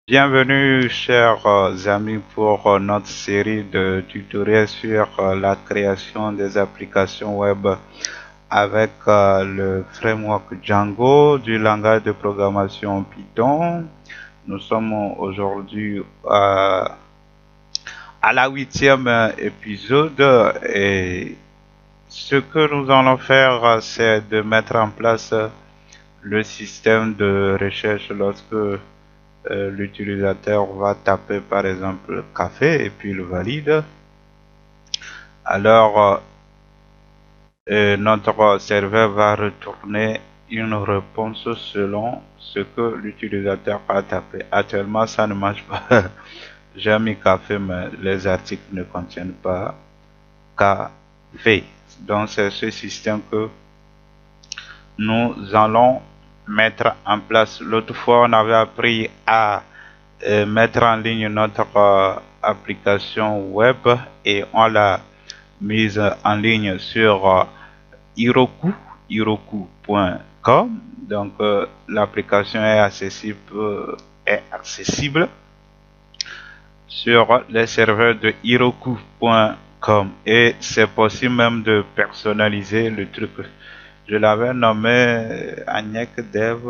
Bienvenue chers amis pour notre série de tutoriels sur la création des applications web avec le framework Django du langage de programmation Python. Nous sommes aujourd'hui à la 8e épisode et ce que nous allons faire c'est de mettre en place le système de recherche lorsque l'utilisateur va taper par exemple café et puis le valide. Alors, notre serveur va retourner une réponse selon ce que l'utilisateur a tapé. Actuellement, ça ne marche pas. J'ai mis café, mais les articles ne contiennent pas café. Donc, c'est ce système que nous allons mettre en place. L'autre fois, on avait appris à mettre en ligne notre application web et on l'a mise en ligne sur Heroku, heroku.com. Donc l'application est accessible sur les serveurs de heroku.com et c'est possible même de personnaliser le truc. Je l'avais nommé Agnec Dev,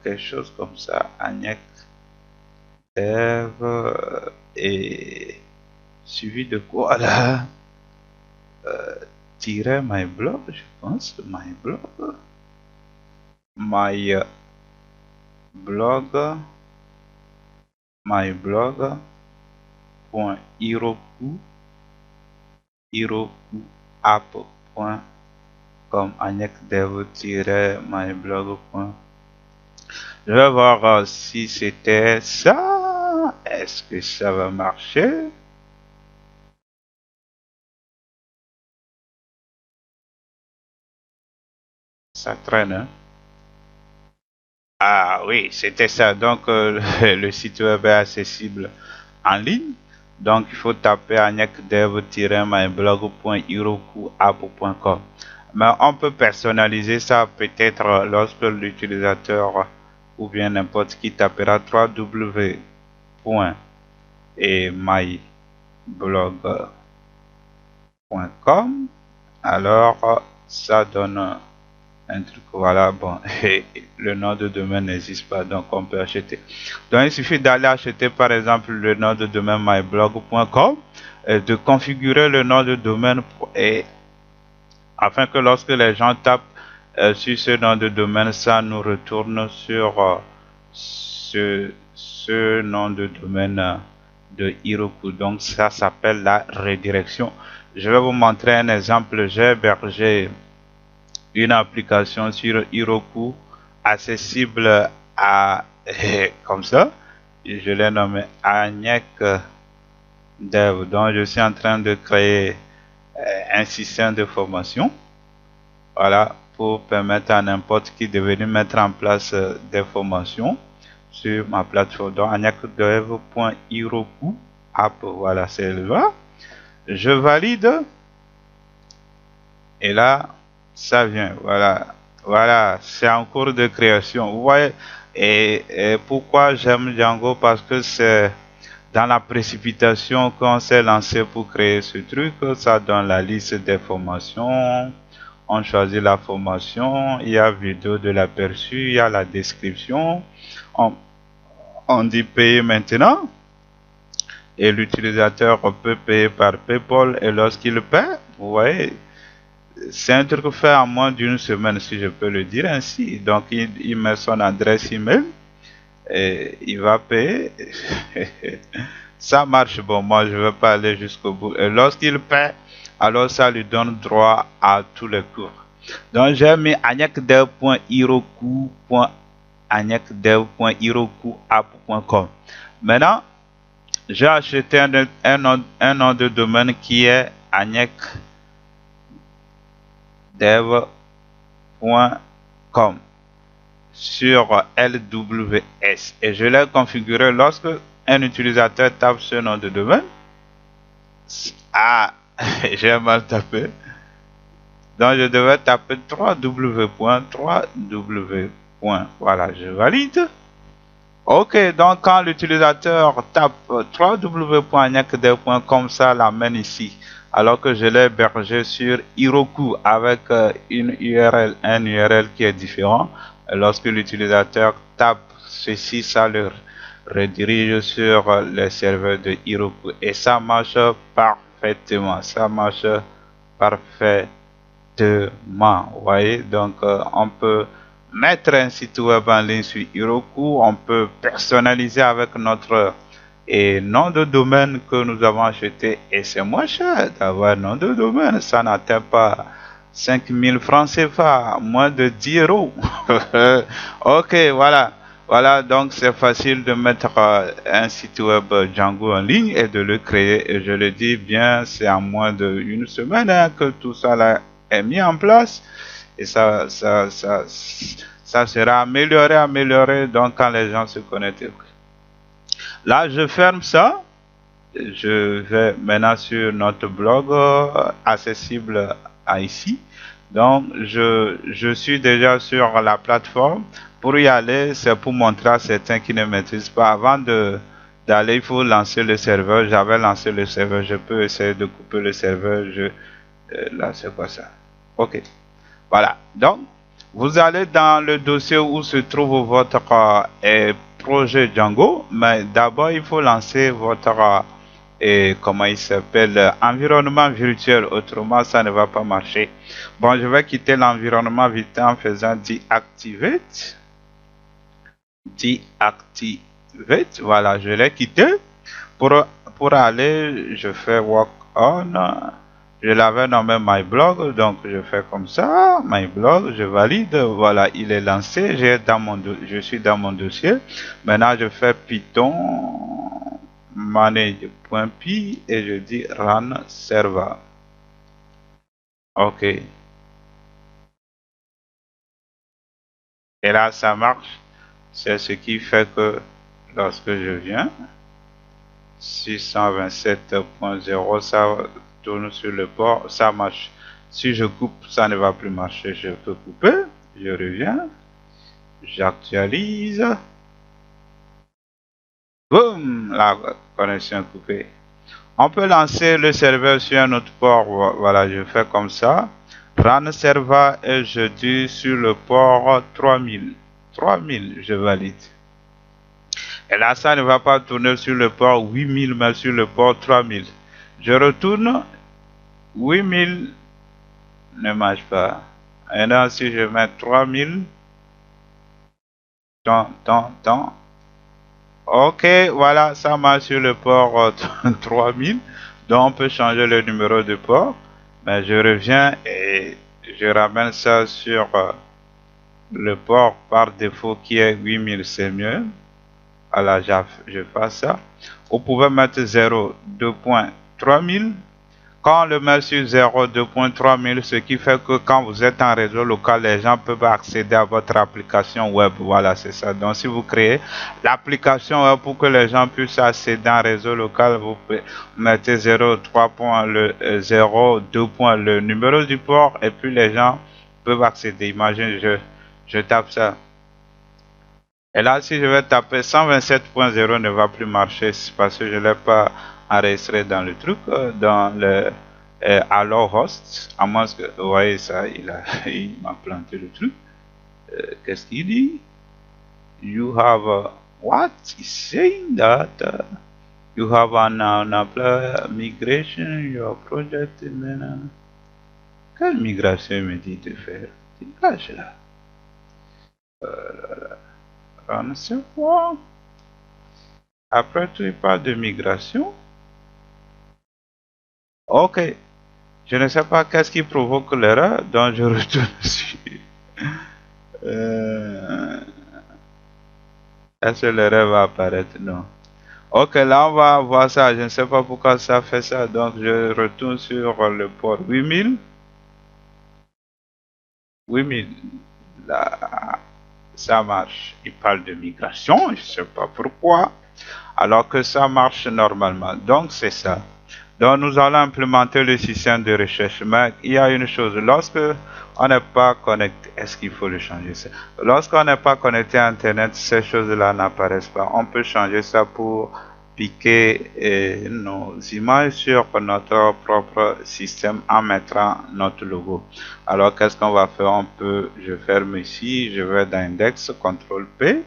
quelque chose comme ça. Agnec Dev et suivi de quoi là? Tirer my blog, je pense. My blog. My blog. My blog. Point Heroku. Heroku app.com. anecdev-myblog. Je vais voir si c'était ça. Est-ce que ça va marcher? Ça traîne, hein? Ah oui, c'était ça. Donc, le site web est accessible en ligne. Donc, il faut taper anecdev-myblog.herokuapp.com. Mais on peut personnaliser ça peut-être lorsque l'utilisateur ou bien n'importe qui tapera www.myblog.com. Alors, ça donne un truc, voilà, bon, et le nom de domaine n'existe pas, donc on peut acheter. Donc il suffit d'aller acheter par exemple le nom de domaine myblog.com, de configurer le nom de domaine et afin que lorsque les gens tapent sur ce nom de domaine, ça nous retourne sur ce nom de domaine de Heroku. Donc ça s'appelle la redirection. Je vais vous montrer un exemple. J'ai hébergé une application sur Heroku accessible à comme ça. Et je l'ai nommé Agnec Dev. Donc je suis en train de créer un système de formation. Voilà, pour permettre à n'importe qui de venir mettre en place des formations sur ma plateforme. Donc agnecdev.heroku app. Voilà, c'est là. Je valide. Et là, ça vient, voilà, c'est en cours de création. Vous voyez, et pourquoi j'aime Django? Parce que c'est dans la précipitation qu'on s'est lancé pour créer ce truc. Ça donne la liste des formations. On choisit la formation, il y a vidéo de l'aperçu, il y a la description. On dit payer maintenant. Et l'utilisateur peut payer par PayPal et lorsqu'il paie, vous voyez, c'est un truc fait en moins d'une semaine, si je peux le dire ainsi. Donc, il met son adresse email et il va payer. Ça marche. Bon, moi, je ne vais pas aller jusqu'au bout. Et lorsqu'il paie, alors ça lui donne droit à tous les cours. Donc, j'ai mis agnecdev.heroku.app.com. Maintenant, j'ai acheté un nom de domaine qui est agnecdev.com sur LWS et je l'ai configuré lorsque un utilisateur tape ce nom de domaine. Ah, j'ai mal tapé. Donc je devais taper 3W. Voilà, je valide. Ok, donc quand l'utilisateur tape www.nyakde.com, comme ça l'amène ici, alors que je l'ai hébergé sur Heroku avec une URL, un URL qui est différent. Lorsque l'utilisateur tape ceci, ça le redirige sur les serveurs de Heroku et ça marche parfaitement. Ça marche parfaitement. Vous voyez, donc on peut mettre un site web en ligne sur Heroku, on peut personnaliser avec notre nom de domaine que nous avons acheté et c'est moins cher d'avoir un nom de domaine, ça n'atteint pas 5000 francs CFA, moins de 10 euros. Ok, voilà. Voilà, donc c'est facile de mettre un site web Django en ligne et de le créer. Et je le dis bien, c'est en moins d'une semaine hein, que tout ça là est mis en place. Et ça sera amélioré, amélioré, donc quand les gens se connectent. Là, je ferme ça. Je vais maintenant sur notre blog accessible à ici. Donc, je suis déjà sur la plateforme. Pour y aller, c'est pour montrer à certains qui ne maîtrisent pas. Avant d'aller, il faut lancer le serveur. J'avais lancé le serveur. Je peux essayer de couper le serveur. Là, c'est quoi ça? OK. Voilà. Donc, vous allez dans le dossier où se trouve votre projet Django. Mais d'abord, il faut lancer votre et comment il s'appelle, environnement virtuel, autrement ça ne va pas marcher. Bon, je vais quitter l'environnement virtuel en faisant deactivate. Deactivate, voilà, je l'ai quitté. Pour aller, je fais work on. Je l'avais nommé my blog, donc je fais comme ça, my blog, je valide, voilà, il est lancé, je suis dans mon dossier. Maintenant, je fais Python manage.py et je dis run server. Ok. Et là, ça marche. C'est ce qui fait que lorsque je viens, 627.0, ça tourne sur le port, ça marche. Si je coupe, ça ne va plus marcher. Je peux couper. Je reviens. J'actualise. Boum, la connexion coupée. On peut lancer le serveur sur un autre port. Voilà, je fais comme ça. Run server et je dis sur le port 3000. 3000, je valide. Et là, ça ne va pas tourner sur le port 8000, mais sur le port 3000. Je retourne. 8000 ne marche pas. Et là, si je mets 3000, tant. Ok, voilà, ça marche sur le port 3000. Donc, on peut changer le numéro de port. Mais je reviens et je ramène ça sur le port par défaut qui est 8000, c'est mieux. Voilà, je fais ça. Vous pouvez mettre 0, 2.3000. Quand on le met sur 0, 2.3000, ce qui fait que quand vous êtes en réseau local, les gens peuvent accéder à votre application web. Voilà, c'est ça. Donc, si vous créez l'application web pour que les gens puissent accéder en réseau local, vous mettez 0, 3 points, 0, 2 points, le numéro du port, et puis les gens peuvent accéder. Imagine, je tape ça. Et là, si je vais taper 127.0 ne va plus marcher parce que je ne l'ai pas enregistré dans le truc, dans le Allo Host. À moins que, vous voyez ça, il m'a planté le truc. Qu'est-ce qu'il dit? You have what? He's saying that you have an migration, your project. Quelle migration me dit de faire? Dégage là. On sait quoi. Après tout, il parle de migration. Ok. Je ne sais pas qu'est-ce qui provoque l'erreur, donc je retourne dessus. Est-ce que l'erreur va apparaître? Non. Ok, là on va voir ça. Je ne sais pas pourquoi ça fait ça, donc je retourne sur le port 8000. 8000. Là, ça marche. Il parle de migration, je ne sais pas pourquoi. Alors que ça marche normalement. Donc c'est ça. Donc nous allons implémenter le système de recherche. Mais il y a une chose, lorsque on n'est pas connecté, est-ce qu'il faut le changer ça? Lorsqu'on n'est pas connecté à Internet, ces choses-là n'apparaissent pas. On peut changer ça pour piquer nos images sur notre propre système en mettant notre logo. Alors qu'est-ce qu'on va faire? Je ferme ici, je vais dans Index, CTRL P.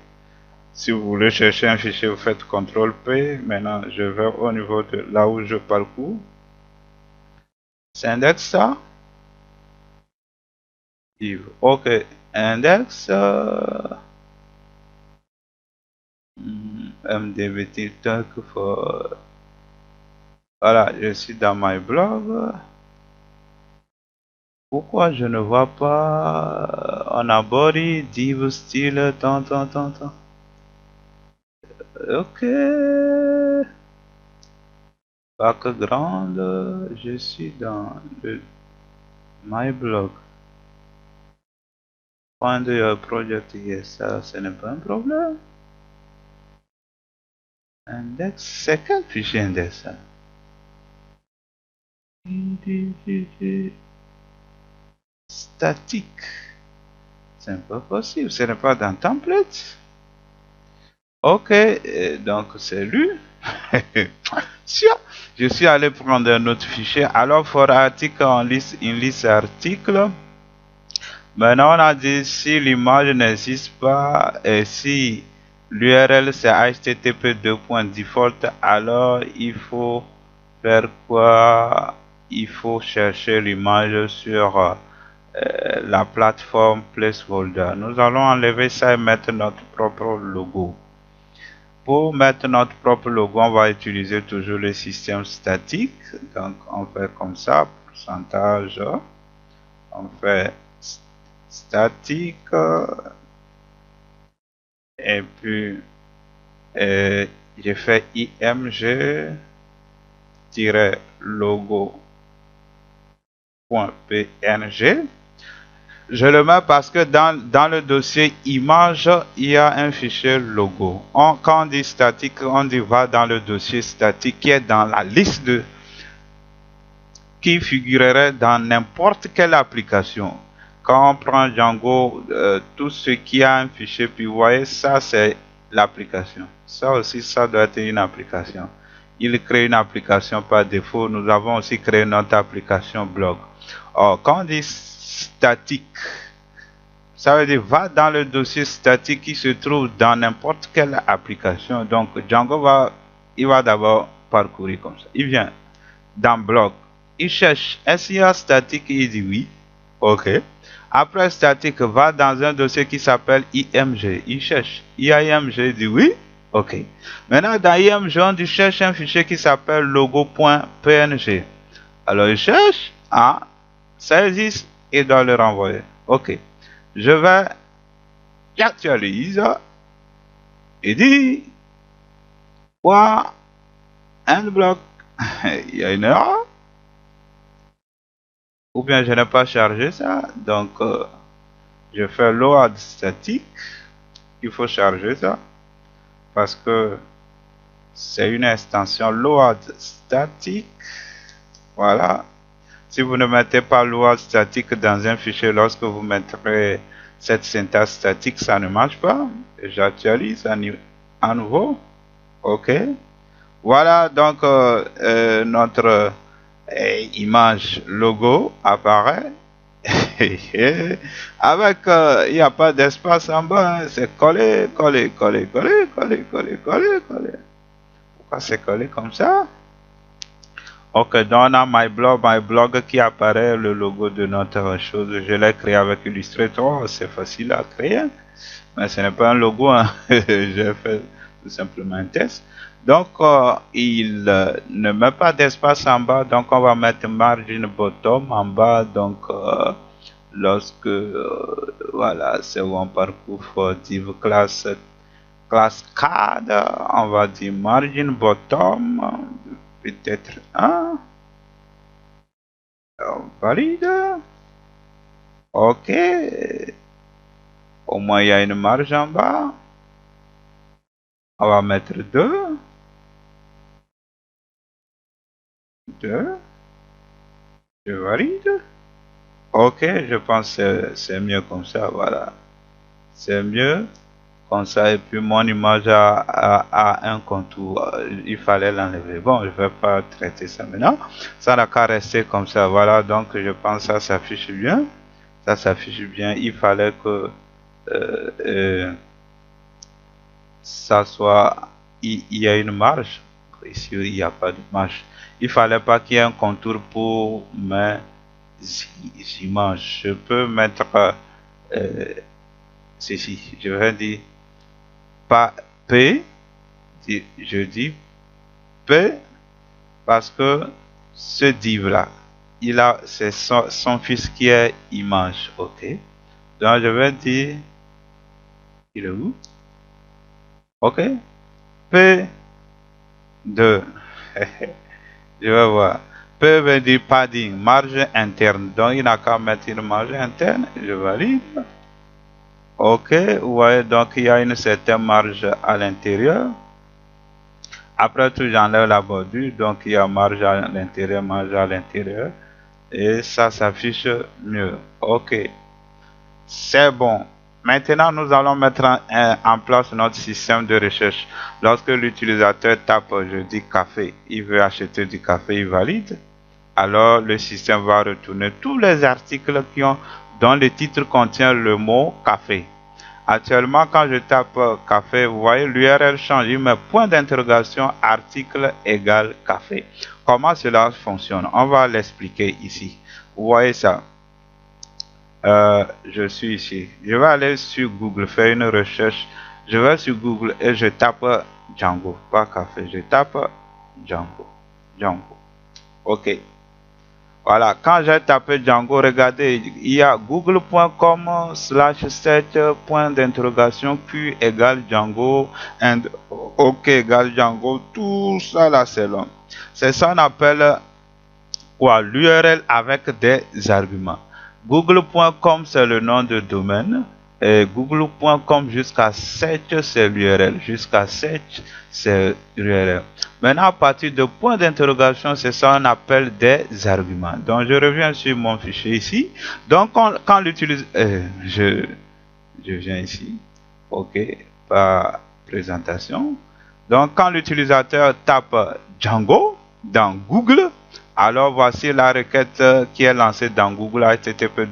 Si vous voulez chercher un fichier, vous faites CTRL P. Maintenant, je vais au niveau de là où je parcours. C'est index ça? Ok, index MDBT talk for. Voilà, je suis dans my blog. Pourquoi je ne vois pas on a body, div style, tant. Ok. Background, je suis dans le my blog. Find your project, yes, ça, ce n'est pas un problème. Index, c'est quel fichier index ça? Statique. C'est pas possible, ce n'est pas dans template. Ok, donc c'est lui. Je suis allé prendre un autre fichier. Alors, for article, on liste une liste article. Maintenant, on a dit si l'image n'existe pas et si l'URL c'est http://default, alors il faut faire quoi? Il faut chercher l'image sur la plateforme placeholder. Nous allons enlever ça et mettre notre propre logo. Pour mettre notre propre logo, on va utiliser toujours le système statique. Donc, on fait comme ça, pourcentage. On fait statique. Et puis, j'ai fait img-logo.png. Je le mets parce que dans le dossier image, il y a un fichier logo. Quand on dit statique, on dit va dans le dossier statique qui est dans la liste qui figurerait dans n'importe quelle application. Quand on prend Django, tout ce qui a un fichier, puis vous voyez, ça c'est l'application. Ça aussi, ça doit être une application. Il crée une application par défaut. Nous avons aussi créé notre application blog. Or, quand on dit statique, ça veut dire va dans le dossier statique qui se trouve dans n'importe quelle application. Donc Django il va d'abord parcourir comme ça. Il vient dans blog, il cherche est-ce qu'il y a statique, il dit oui. Ok. Après statique, va dans un dossier qui s'appelle img. Il cherche. Il y a img, il dit oui. Ok. Maintenant dans img, on dit cherche un fichier qui s'appelle logo.png. Alors il cherche. Ah, ça existe. Il doit le renvoyer. Ok. Je vais, j'actualise et dit quoi un bloc. Il y a une erreur ou bien je n'ai pas chargé ça, donc je fais load statique. Il faut charger ça parce que c'est une extension load statique. Voilà. Si vous ne mettez pas load statique dans un fichier, lorsque vous mettrez cette syntaxe statique, ça ne marche pas. J'actualise à nouveau. Ok. Voilà donc notre image logo apparaît. Avec, il n'y a pas d'espace en bas. Hein. C'est collé. Pourquoi c'est collé comme ça? Ok, donc on a my blog qui apparaît, le logo de notre chose. Je l'ai créé avec Illustrator, c'est facile à créer, mais ce n'est pas un logo, hein. J'ai fait tout simplement un test. Donc, il ne met pas d'espace en bas, donc on va mettre margin bottom en bas. Donc, lorsque, voilà, c'est où on parcourt for div class card, on va dire margin bottom. Peut-être un. On valide. Ok. Au moins, il y a une marge en bas. On va mettre 2. 2, je valide. Ok, je pense que c'est mieux comme ça, voilà. C'est mieux comme ça. Et puis mon image a un contour. Il fallait l'enlever. Bon, je vais pas traiter ça maintenant. Ça n'a qu'à rester comme ça. Voilà, donc je pense que ça s'affiche bien. Ça s'affiche bien. Il fallait que euh, euh, ça soit... Il y a une marge. Ici, il n'y a pas de marge. Il fallait pas qu'il y ait un contour pour mes images. Je peux mettre euh, ceci. Je vais dire pas P. Je dis P parce que ce div là, c'est son fils qui est image. Ok. Donc je vais dire, il est où? Ok. P de, je vais voir. P veut dire padding, marge interne. Donc il n'a qu'à mettre une marge interne. Je valide. Ok. Vous voyez, donc il y a une certaine marge à l'intérieur. Après tout, j'enlève la bordure, donc il y a marge à l'intérieur, et ça s'affiche mieux. Ok, c'est bon. Maintenant, nous allons mettre en place notre système de recherche. Lorsque l'utilisateur tape, je dis café, il veut acheter du café, il valide. Alors, le système va retourner tous les articles dont le titre contient le mot café. Actuellement, quand je tape café, vous voyez, l'URL change. Il met point d'interrogation, article égale café. Comment cela fonctionne? On va l'expliquer ici. Vous voyez ça? Je suis ici. Je vais aller sur Google, faire une recherche. Je vais sur Google et je tape Django, pas café. Je tape Django. Django. OK. Voilà, quand j'ai tapé Django, regardez, il y a google.com/search point d'interrogation Q égale Django and OK égale Django, tout ça là c'est long. C'est ça qu'on appelle quoi l'URL avec des arguments. Google.com c'est le nom de domaine. Et google.com jusqu'à 7 c'est l'URL. Jusqu'à 7 c'est l'URL. Maintenant, à partir de point d'interrogation, c'est ça qu'on appelle des arguments. Donc, je reviens sur mon fichier ici. Donc, quand l'utilise, je viens ici. OK, par présentation. Donc, quand l'utilisateur tape Django dans Google, alors voici la requête qui est lancée dans Google http://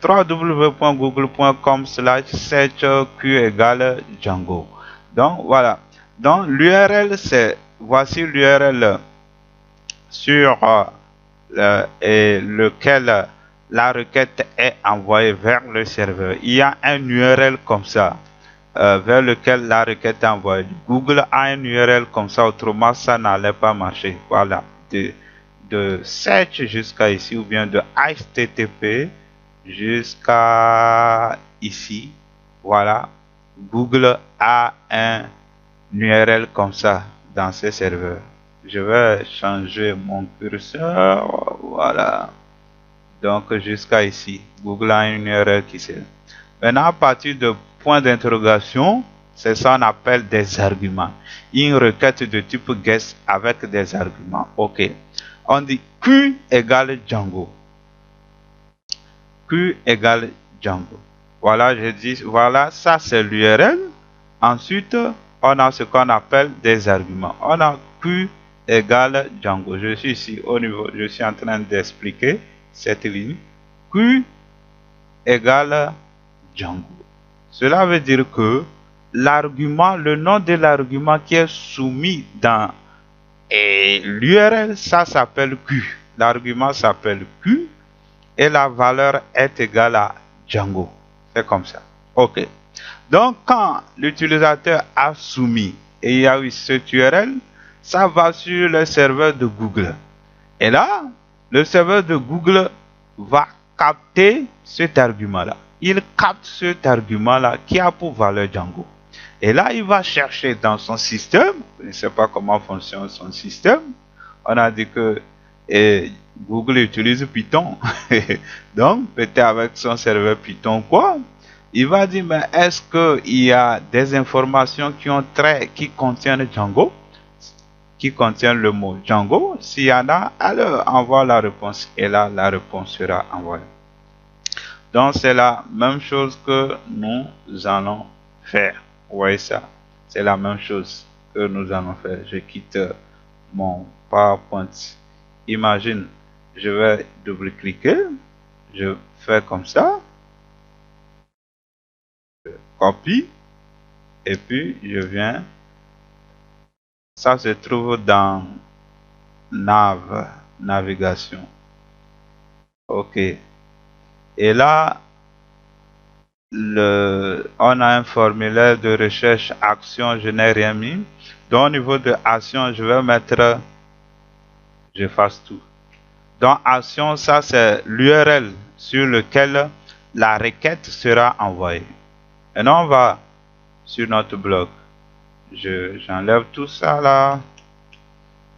www.google.com/search égale Django. Donc, voilà. Donc, l'URL, voici l'URL sur lequel la requête est envoyée vers le serveur. Il y a un URL comme ça, vers lequel la requête est envoyée. Google a un URL comme ça, autrement ça n'allait pas marcher. Voilà, de search jusqu'à ici, ou bien de HTTP jusqu'à ici. Voilà, Google a un URL comme ça dans ces serveurs. Je vais changer mon curseur. Voilà. Donc jusqu'à ici. Google a une URL qui c'est. Maintenant, à partir de point d'interrogation, c'est ça qu'on appelle des arguments. Une requête de type guess avec des arguments. OK. On dit Q égale Django. Q égale Django. Voilà, je dis, voilà, ça c'est l'URL. Ensuite, on a ce qu'on appelle des arguments. On a Q égale Django. Je suis ici au niveau, je suis en train d'expliquer cette ligne. Q égale Django. Cela veut dire que l'argument, le nom de l'argument qui est soumis dans l'URL, ça s'appelle Q. L'argument s'appelle Q et la valeur est égale à Django. C'est comme ça. OK. Donc, quand l'utilisateur a soumis et il y a eu cette URL, ça va sur le serveur de Google. Et là, le serveur de Google va capter cet argument-là. Il capte cet argument-là qui a pour valeur Django. Et là, il va chercher dans son système. Je ne sais pas comment fonctionne son système. On a dit que Google utilise Python. Donc, peut-être avec son serveur Python, quoi. Il va dire, mais est-ce qu'il y a des informations qui contiennent Django? qui contient le mot Django. S'il y en a, alors envoie la réponse et là, la réponse sera envoyée. Donc, c'est la même chose que nous allons faire. Vous voyez ça? C'est la même chose que nous allons faire. Je quitte mon PowerPoint. Imagine, je vais double-cliquer. Je fais comme ça. Je copie. Et puis, je viens. Ça se trouve dans navigation. OK. Et là, on a un formulaire de recherche action, je n'ai rien mis. Donc au niveau de action, je vais mettre, j'efface tout. Donc action, ça c'est l'URL sur lequel la requête sera envoyée. Et on va sur notre blog. J'enlève tout ça là.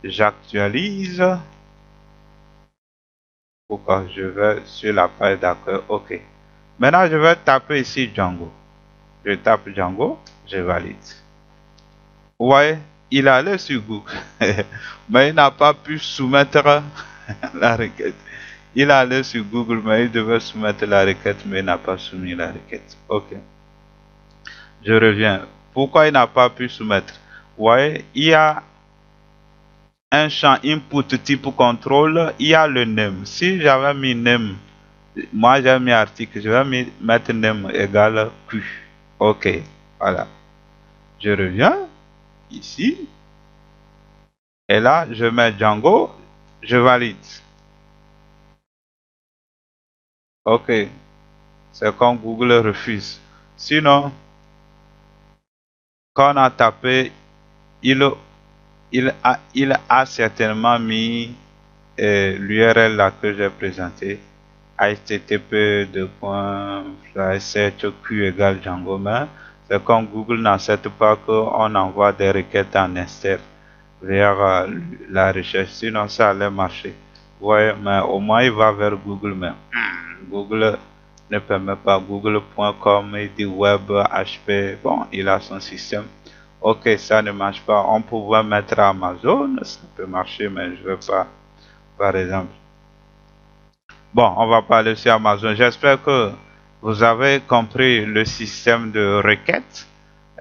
J'actualise. Pourquoi je vais sur la page d'accueil. OK. Maintenant, je vais taper ici Django. Je tape Django, je valide. Vous voyez, il allait sur Google, mais il n'a pas pu soumettre la requête. Il allait sur Google, mais il devait soumettre la requête, mais il n'a pas soumis la requête. OK. Je reviens. Pourquoi il n'a pas pu soumettre? Vous voyez, il y a un champ input type contrôle, il y a le name. Si j'avais mis name, moi j'ai mis article, je vais mettre name égale Q. OK, voilà. Je reviens ici. Et là, je mets Django, je valide. OK, c'est comme Google refuse. Sinon, quand on a tapé, il a certainement mis l'URL là que j'ai présenté. http://q égale Django, mais c'est comme Google n'accepte pas qu'on envoie des requêtes en instère vers la recherche, sinon ça allait marcher. Ouais, mais au moins il va vers Google, mais Google ne permet pas. Google.com, il dit web, HP, bon, il a son système. OK, ça ne marche pas. On pouvait mettre Amazon, ça peut marcher, mais je ne veux pas, par exemple. Bon, on va parler sur Amazon. J'espère que vous avez compris le système de requêtes.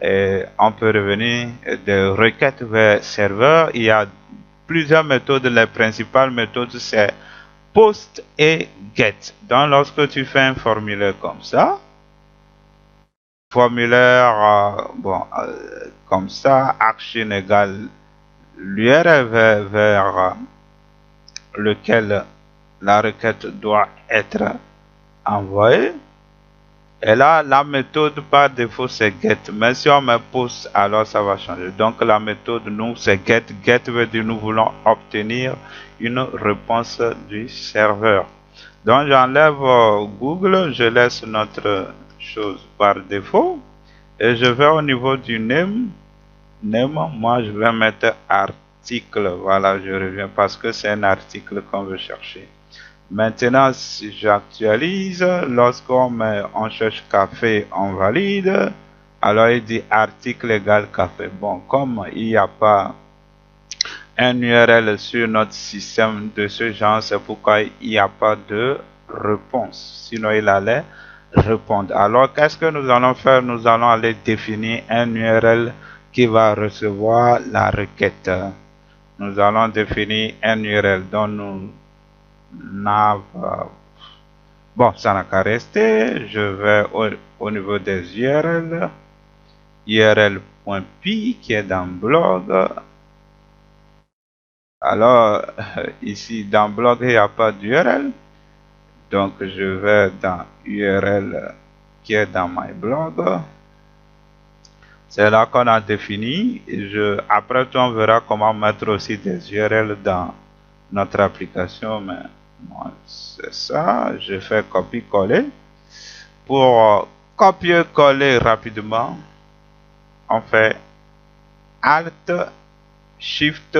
Et on peut revenir de requêtes vers serveur. Il y a plusieurs méthodes. Les principales méthodes, c'est post et get. Donc, lorsque tu fais un formulaire comme ça, formulaire, comme ça, action égale l'URL vers lequel la requête doit être envoyée. Et là, la méthode par défaut c'est get. Mais si on met post, alors ça va changer. Donc la méthode, nous, c'est get. Get veut dire nous voulons obtenir une réponse du serveur. Donc j'enlève Google, je laisse notre chose par défaut. Et je vais au niveau du name. Name, moi je vais mettre article. Voilà, je reviens parce que c'est un article qu'on veut chercher. Maintenant, si j'actualise, on cherche café, on valide. Alors, il dit article égale café. Bon, comme il n'y a pas un URL sur notre système de ce genre, c'est pourquoi il n'y a pas de réponse. Sinon, il allait répondre. Alors, qu'est-ce que nous allons faire? Nous allons aller définir un URL qui va recevoir la requête. Nous allons définir un URL dont nous bon, ça n'a qu'à rester. Je vais au niveau des URL. URL.py qui est dans blog. Alors, ici dans blog, il n'y a pas d'URL. Donc, je vais dans URL qui est dans my blog. C'est là qu'on a défini. Après tout, on verra comment mettre aussi des URL dans notre application. Mais c'est ça. Je fais copier-coller. Pour copier-coller rapidement, on fait Alt, Shift,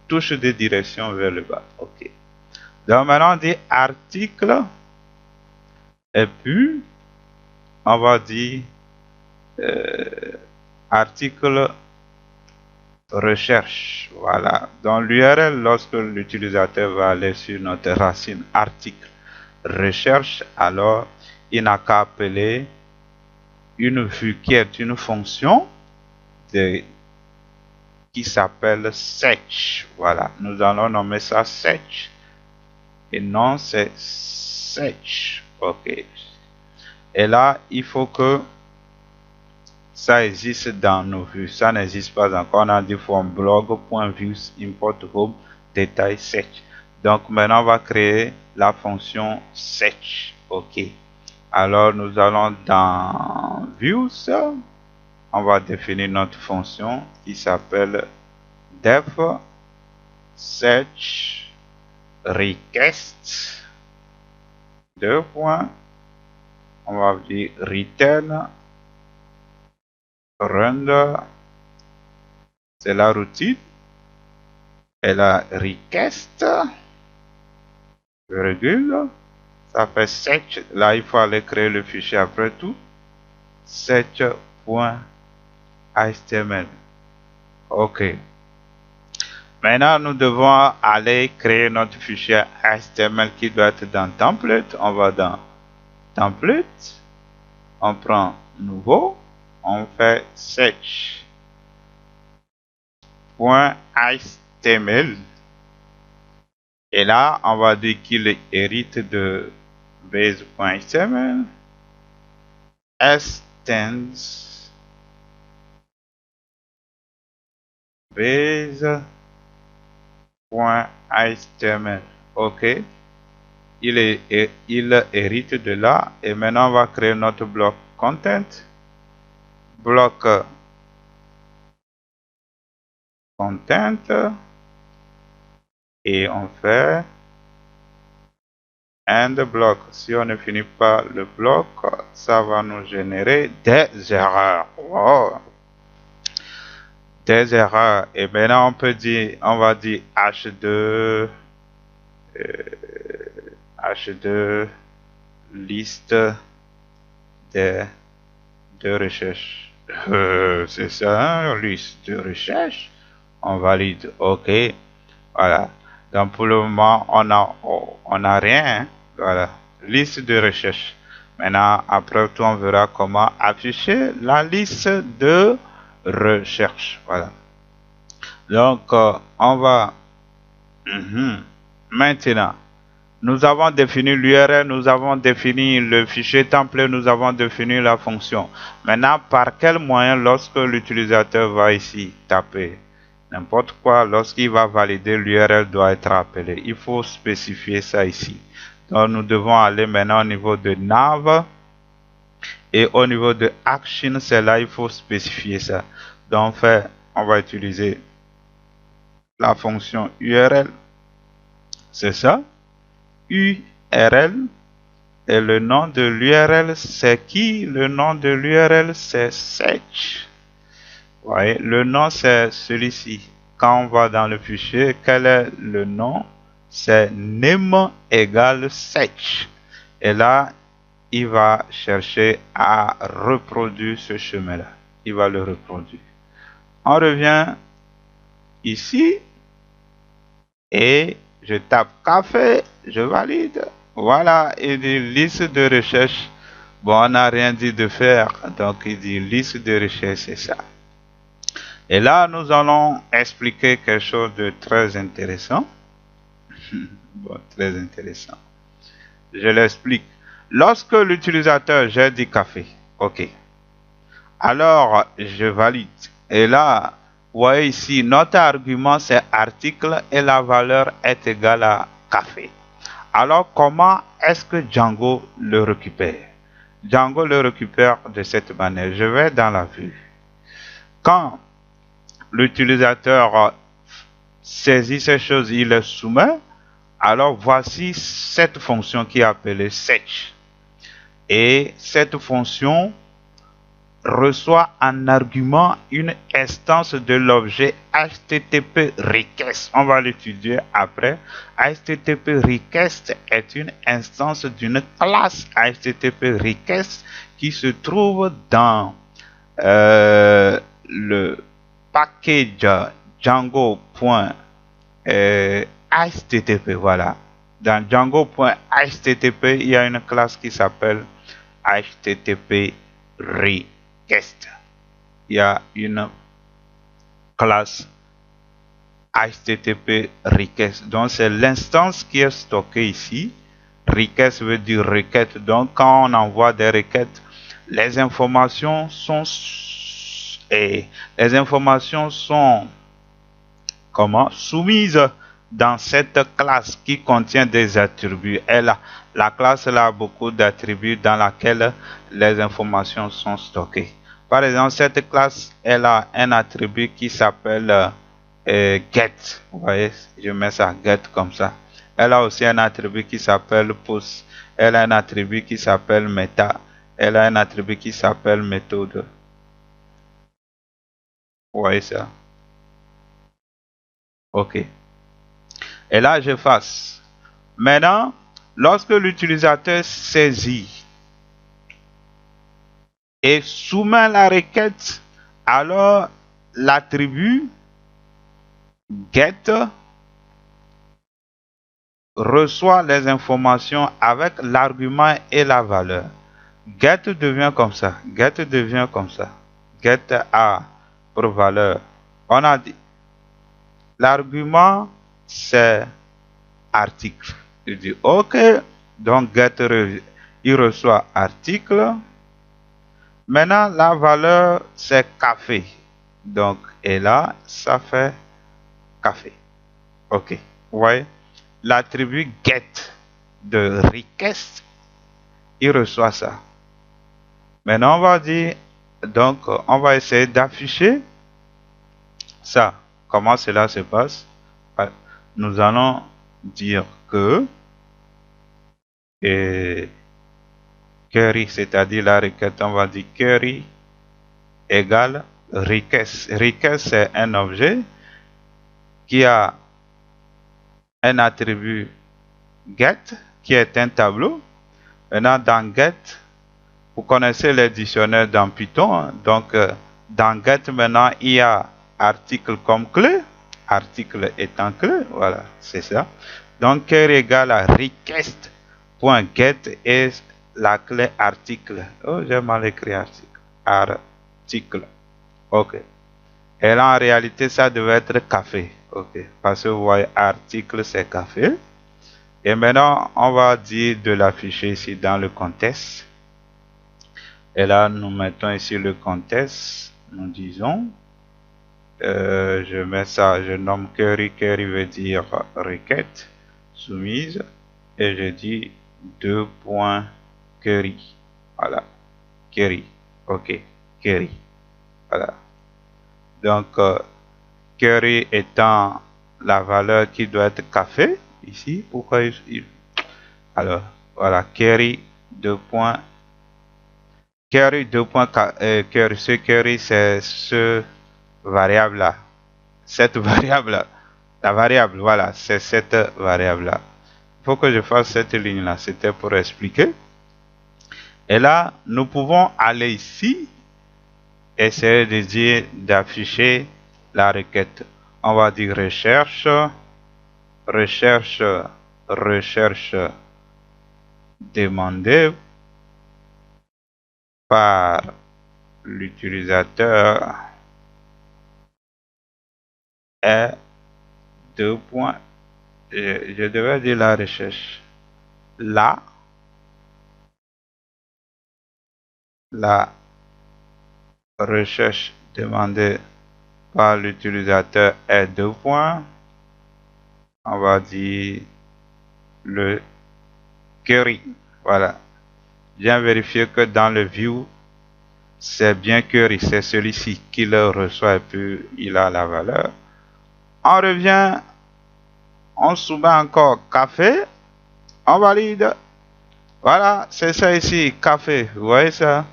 touche de direction vers le bas. OK. Donc maintenant, on dit article. Et puis, on va dire article recherche. Voilà. Dans l'URL, lorsque l'utilisateur va aller sur notre racine article recherche, alors il n'a qu'à appeler une vue qui est une fonction qui s'appelle search. Voilà. Nous allons nommer ça search. Et non, c'est search. OK. Et là, il faut que ça existe dans nos vues. Ça n'existe pas encore. On a dit from blog.views import home détail search. Donc maintenant, on va créer la fonction search. OK. Alors, nous allons dans views. On va définir notre fonction qui s'appelle def search request. Deux points. On va dire return render, c'est la routine, et la request, virgule, ça fait search. Là, il faut aller créer le fichier après tout, search.html. OK. Maintenant, nous devons aller créer notre fichier HTML qui doit être dans template. On va dans template, on prend nouveau, on fait search.html et là on va dire qu'il hérite de base.html extends base.html. OK, il hérite de là et maintenant on va créer notre bloc content, bloc content et on fait end block. Si on ne finit pas le bloc, ça va nous générer des erreurs. Oh. Des erreurs. Et maintenant on peut dire, on va dire h2 liste de recherche. C'est ça, hein, liste de recherche. On valide. OK. Voilà. Donc pour le moment, on a rien. Hein. Voilà. Liste de recherche. Maintenant, après tout, on verra comment afficher la liste de recherche. Voilà. Donc, on va... Maintenant, nous avons défini l'URL, nous avons défini le fichier template, nous avons défini la fonction. Maintenant, par quel moyen, lorsque l'utilisateur va ici taper n'importe quoi, lorsqu'il va valider, l'URL doit être appelé. Il faut spécifier ça ici. Donc, nous devons aller maintenant au niveau de nav et au niveau de action, c'est là il faut spécifier ça. Donc, on va utiliser la fonction URL. C'est ça. URL et le nom de l'URL c'est qui? Le nom de l'URL c'est search. Vous voyez, le nom c'est celui-ci. Quand on va dans le fichier, quel est le nom? C'est name égale search. Et là, il va chercher à reproduire ce chemin-là. Il va le reproduire. On revient ici et je tape café, je valide. Voilà, il dit liste de recherche. Bon, on n'a rien dit de faire, donc il dit liste de recherche, c'est ça. Et là, nous allons expliquer quelque chose de très intéressant. Bon, très intéressant. Je l'explique. Lorsque l'utilisateur jette du café, OK. Alors, je valide. Et là, vous voyez ici, notre argument c'est article et la valeur est égale à café. Alors, comment est-ce que Django le récupère? Django le récupère de cette manière. Je vais dans la vue. Quand l'utilisateur saisit ces choses, il les soumet. Alors, voici cette fonction qui est appelée search. Et cette fonction reçoit en argument une instance de l'objet HTTP request. On va l'étudier après. HTTP request est une instance d'une classe HTTP request qui se trouve dans le package Django.http, voilà. Dans Django.http, il y a une classe qui s'appelle HTTP request. Il y a une classe HTTP request. Donc, c'est l'instance qui est stockée ici. Request veut dire requête. Donc, quand on envoie des requêtes, les informations sont soumises dans cette classe qui contient des attributs. La classe a beaucoup d'attributs dans laquelle les informations sont stockées. Par exemple, cette classe, elle a un attribut qui s'appelle get. Vous voyez, je mets ça get comme ça. Elle a aussi un attribut qui s'appelle post. Elle a un attribut qui s'appelle meta. Elle a un attribut qui s'appelle méthode. Vous voyez ça? Ok. Et là, j'efface. Maintenant, lorsque l'utilisateur saisit et soumet la requête, alors l'attribut get reçoit les informations avec l'argument et la valeur. Get devient comme ça. Get devient comme ça. Get a pour valeur. On a dit l'argument c'est article. Il dit OK. Donc get il reçoit article. Maintenant la valeur c'est café. Donc et là ça fait café. OK. Vous voyez l'attribut get de request il reçoit ça. Maintenant on va dire donc on va essayer d'afficher ça. Comment cela se passe? Nous allons dire que query, c'est-à-dire la requête, on va dire query égale request. Request, c'est un objet qui a un attribut get, qui est un tableau. Maintenant, dans get, vous connaissez les dictionnaires dans Python. Hein? Donc, dans get, maintenant, il y a article comme clé. Article étant clé, voilà, c'est ça. Donc, query égale à request.get et la clé article. Oh, j'ai mal écrit article. Article. OK. Et là, en réalité, ça devait être café. OK. Parce que vous voyez, article, c'est café. Et maintenant, on va dire de l'afficher ici dans le contexte. Et là, nous mettons ici le contexte. Nous disons. Je mets ça, je nomme query. Query veut dire requête soumise. Et je dis 2.query. Voilà. Query. OK. Query. Voilà. Donc, query étant la valeur qui doit être café. Ici. Pourquoi alors, voilà. Query 2. Query 2. Query. Ce query, c'est ce variable là, cette variable là, la variable, voilà, c'est cette variable là. Il faut que je fasse cette ligne là, c'était pour expliquer. Et là, nous pouvons aller ici, essayer de dire, d'afficher la requête. On va dire recherche, demandée par l'utilisateur est 2 points. Je devais dire la recherche. La recherche demandée par l'utilisateur est 2 points. On va dire le query. Voilà. Bien vérifier que dans le view, c'est bien query. C'est celui-ci qui le reçoit et puis il a la valeur. On revient, on soumet encore café, on valide. Voilà, c'est ça ici, café. Vous voyez ça?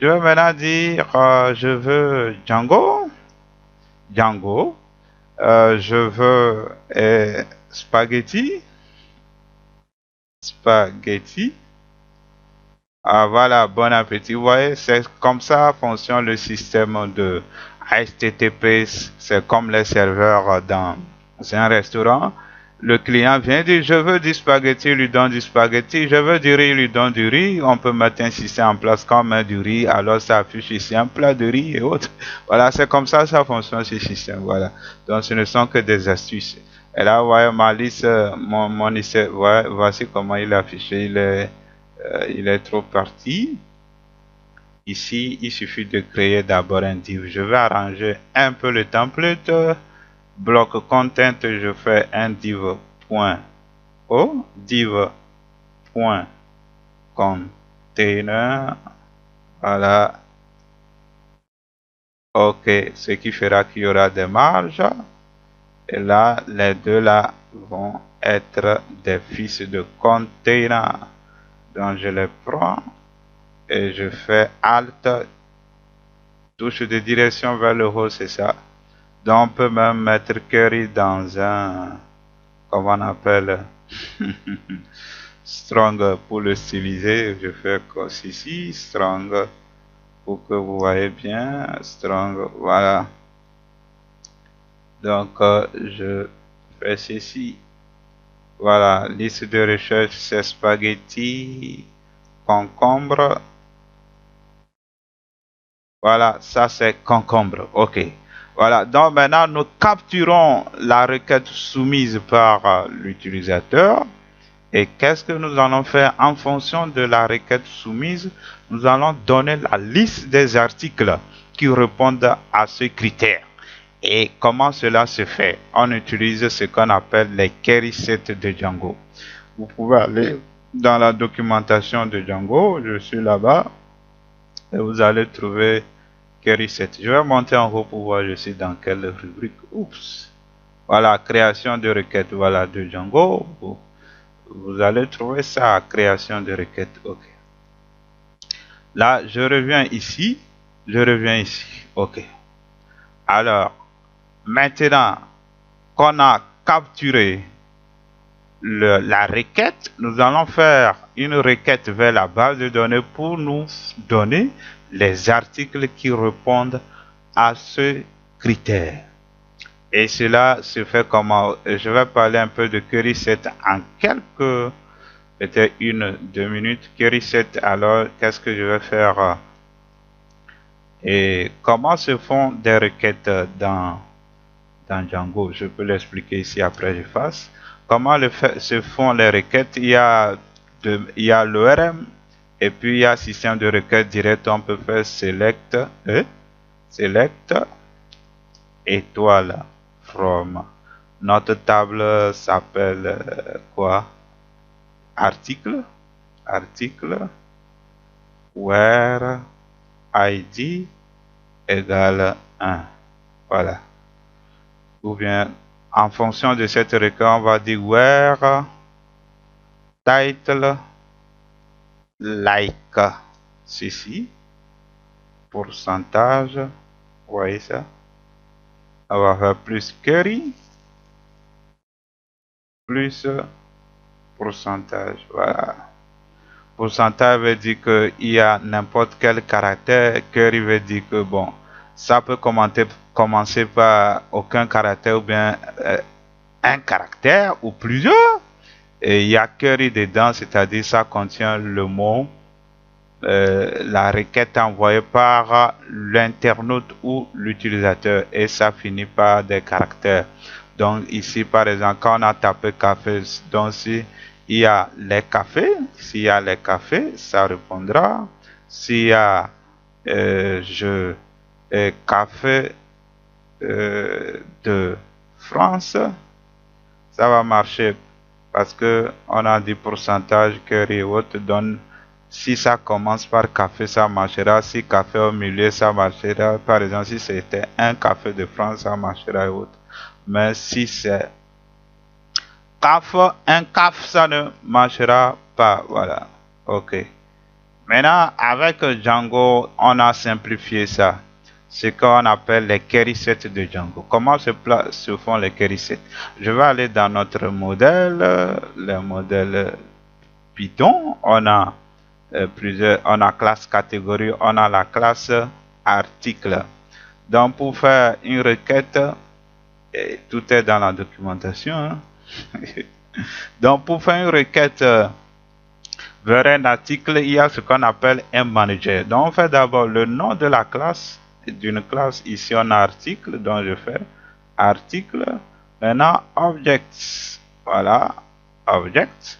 Je vais maintenant dire, je veux Django. Django. Je veux spaghetti. Spaghetti. Ah, voilà, bon appétit. Vous voyez, c'est comme ça fonctionne le système de HTTP, c'est comme les serveurs dans un restaurant. Le client vient dire je veux du spaghetti, il lui donne du spaghetti, je veux du riz, il lui donne du riz. On peut mettre un système en place comme du riz, alors ça affiche ici un plat de riz et autres. Voilà, c'est comme ça fonctionne ce système. Voilà. Donc ce ne sont que des astuces. Et là, vous voyez ma liste, mon liste, voici comment il est affiché. Il est trop parti. Ici, il suffit de créer d'abord un div. Je vais arranger un peu le template. Bloc content, je fais un div.o, div.container. Voilà. Ok, ce qui fera qu'il y aura des marges. Et là, les deux là vont être des fils de container. Donc je les prends et je fais Alt, touche de direction vers le haut, c'est ça. Donc on peut même mettre query dans un, comment on appelle, strong pour le styliser. Je fais comme ici, strong, pour que vous voyez bien, strong, voilà. Donc je fais ceci. Voilà, liste de recherche, c'est spaghetti, concombre. Voilà, ça c'est concombre. Ok. Voilà, donc maintenant nous capturons la requête soumise par l'utilisateur. Et qu'est-ce que nous allons faire en fonction de la requête soumise? Nous allons donner la liste des articles qui répondent à ce critère. Et comment cela se fait? On utilise ce qu'on appelle les query sets de Django. Vous pouvez aller dans la documentation de Django, je suis là-bas, et vous allez trouver query set. Je vais monter en haut pour voir je suis dans quelle rubrique. Oups. Voilà, création de requête, voilà, de Django. Vous allez trouver ça, création de requête. Ok. Là, je reviens ici. Je reviens ici. Ok. Alors, maintenant qu'on a capturé la requête, nous allons faire une requête vers la base de données pour nous donner les articles qui répondent à ce critère. Et cela se fait comment? Je vais parler un peu de query set en quelques, peut-être 1-2 minutes. Query set, alors qu'est-ce que je vais faire? Et comment se font des requêtes dans Django? Je peux l'expliquer ici, après je fasse. Comment se font les requêtes? Il y a l'ORM et puis il y a système de requête direct. On peut faire select étoile from. Notre table s'appelle quoi? Article where id égale 1. Voilà. Ou bien en fonction de cette requête, on va dire where title like ceci, pourcentage, vous voyez ça? On va faire plus query, plus pourcentage, voilà. Pourcentage veut dire qu'il y a n'importe quel caractère, query veut dire que bon, ça peut commencer par aucun caractère ou bien un caractère ou plusieurs. Et il y a query dedans, c'est-à-dire ça contient le mot, la requête envoyée par l'internaute ou l'utilisateur et ça finit par des caractères. Donc ici par exemple quand on a tapé café, donc si il y a les cafés, s'il y a les cafés, ça répondra. S'il y a café de France, ça va marcher parce que on a dit pourcentage query et autres donne. Si ça commence par café, ça marchera. Si café au milieu, ça marchera. Par exemple, si c'était un café de France, ça marchera et autres. Mais si c'est un caf, ça ne marchera pas. Voilà. Ok. Maintenant, avec Django, on a simplifié ça. Ce qu'on appelle les query sets de Django. Comment se font les query sets? Je vais aller dans notre modèle, le modèle Python. On a on a classe catégorie, on a la classe article. Donc pour faire une requête, et tout est dans la documentation, hein. Donc pour faire une requête vers un article, il y a ce qu'on appelle un manager. Donc on fait d'abord le nom de la classe, d'une classe. Ici on a article, donc je fais article. Maintenant objects, voilà, object.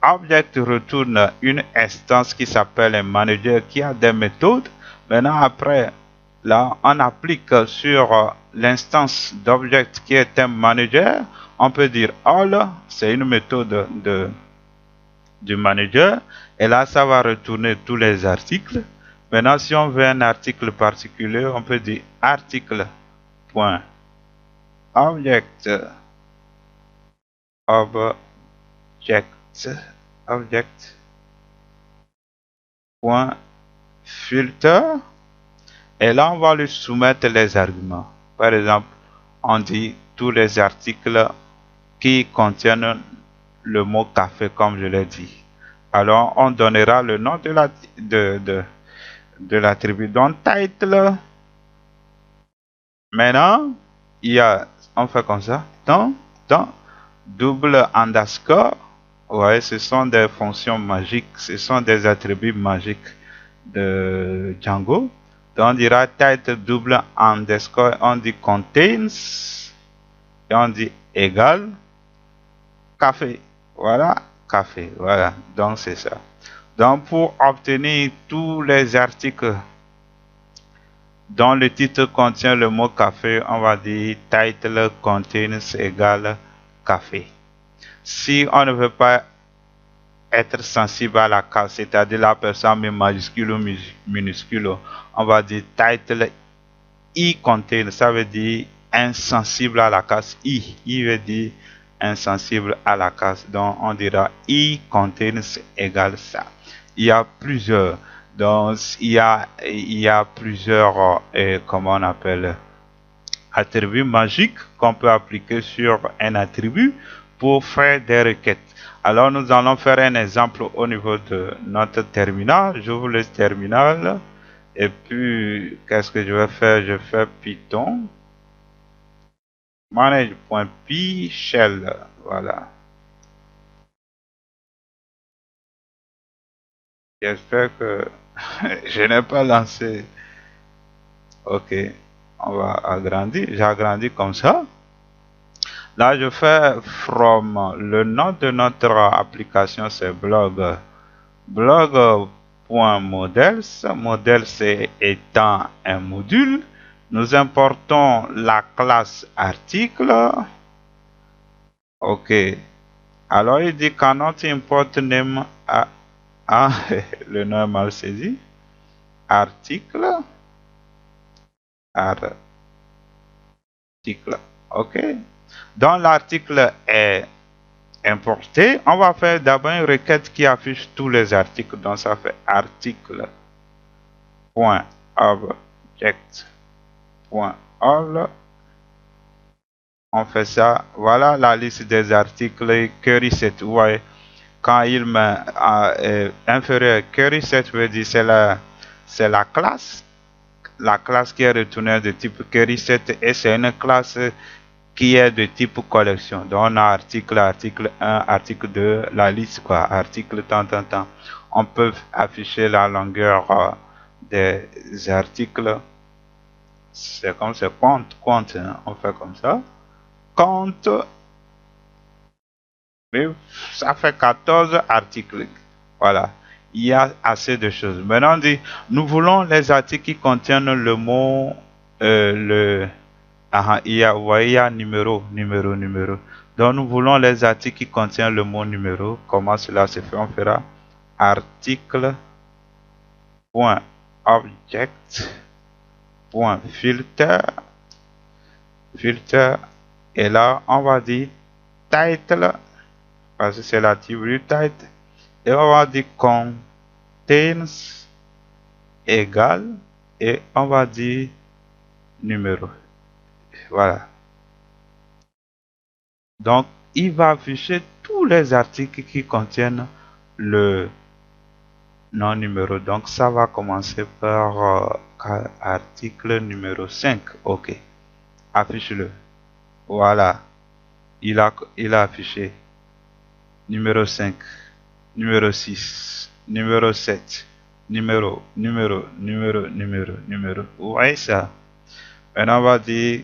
Object retourne une instance qui s'appelle un manager qui a des méthodes. Maintenant après, là on applique sur l'instance d'object qui est un manager. On peut dire all, c'est une méthode du manager. Et là ça va retourner tous les articles. Maintenant si on veut un article particulier, on peut dire article point object object point filter, et là on va lui soumettre les arguments. Par exemple, on dit tous les articles qui contiennent le mot café comme je l'ai dit. Alors on donnera le nom de l'attribut. Donc title. Maintenant on fait comme ça, dans double underscore. Ouais, ce sont des fonctions magiques, ce sont des attributs magiques de Django. Donc on dira title double underscore, on dit contains, et on dit égal café. Voilà, café. Voilà, donc c'est ça. Donc pour obtenir tous les articles dont le titre contient le mot café, on va dire title contains égal café. Si on ne veut pas être sensible à la case, c'est-à-dire la personne majuscule ou minuscule, on va dire title i contain, ça veut dire insensible à la case i. I veut dire insensible à la case, donc on dira i contains égale ça. Il y a plusieurs, donc il y a plusieurs, comment on appelle, attributs magiques qu'on peut appliquer sur un attribut pour faire des requêtes. Alors nous allons faire un exemple au niveau de notre terminal. J'ouvre le terminal et puis qu'est-ce que je vais faire? Je fais Python manage.py shell. Voilà. J'espère que je n'ai pas lancé. Ok, on va agrandir. J'ai agrandi comme ça. Là, je fais from. Le nom de notre application, c'est blog. Blog.models. Models étant un module. Nous importons la classe article. Ok. Alors, il dit cannot import name. Le nom est mal saisi. Article. Article. Ok. Donc, l'article est importé. On va faire d'abord une requête qui affiche tous les articles. Donc, ça fait article point object point all. On fait ça. Voilà la liste des articles query set. Vous voyez, quand il met inférieur query set veut dire c'est la classe. La classe qui est retournée de type query set, et c'est une classe qui est de type collection. Donc on a article 1, article 2, la liste quoi, article tant. On peut afficher la longueur des articles. C'est comme c'est compte, hein. On fait comme ça. Compte. Mais ça fait 14 articles. Voilà. Il y a assez de choses. Maintenant on dit, nous voulons les articles qui contiennent le mot, vous voyez, il y a numéro. Donc nous voulons les articles qui contiennent le mot numéro. Comment cela se fait? On fera article point object point filter, et là on va dire title parce que c'est l'attribut title, et on va dire contains égal, et on va dire numéro. Voilà. Donc, il va afficher tous les articles qui contiennent le non numéro. Donc, ça va commencer par article numéro 5. Ok. Affiche-le. Voilà. Il a affiché. Numéro 5. Numéro 6. Numéro 7. Numéro. Vous voyez ça? Maintenant, on va dire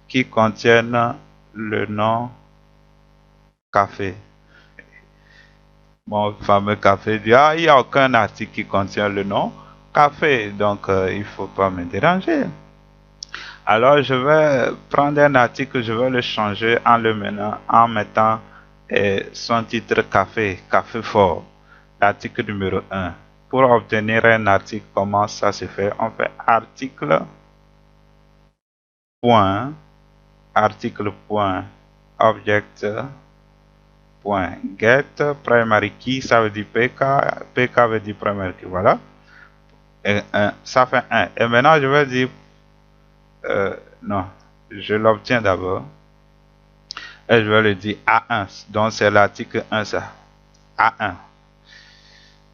qui contiennent le nom café. Mon fameux café dit, ah, il n'y a aucun article qui contient le nom café, donc il ne faut pas me déranger. Alors je vais prendre un article, je vais le changer en le menant, en mettant son titre café, café fort, l'article numéro 1. Pour obtenir un article, comment ça se fait? On fait article, point, article, point, object, point, get, primary key, ça veut dire PK, PK veut dire primary key, voilà. Et ça fait 1. Et maintenant je vais dire, non, je l'obtiens d'abord. Et je vais le dire A1. Donc c'est l'article 1 ça. A1.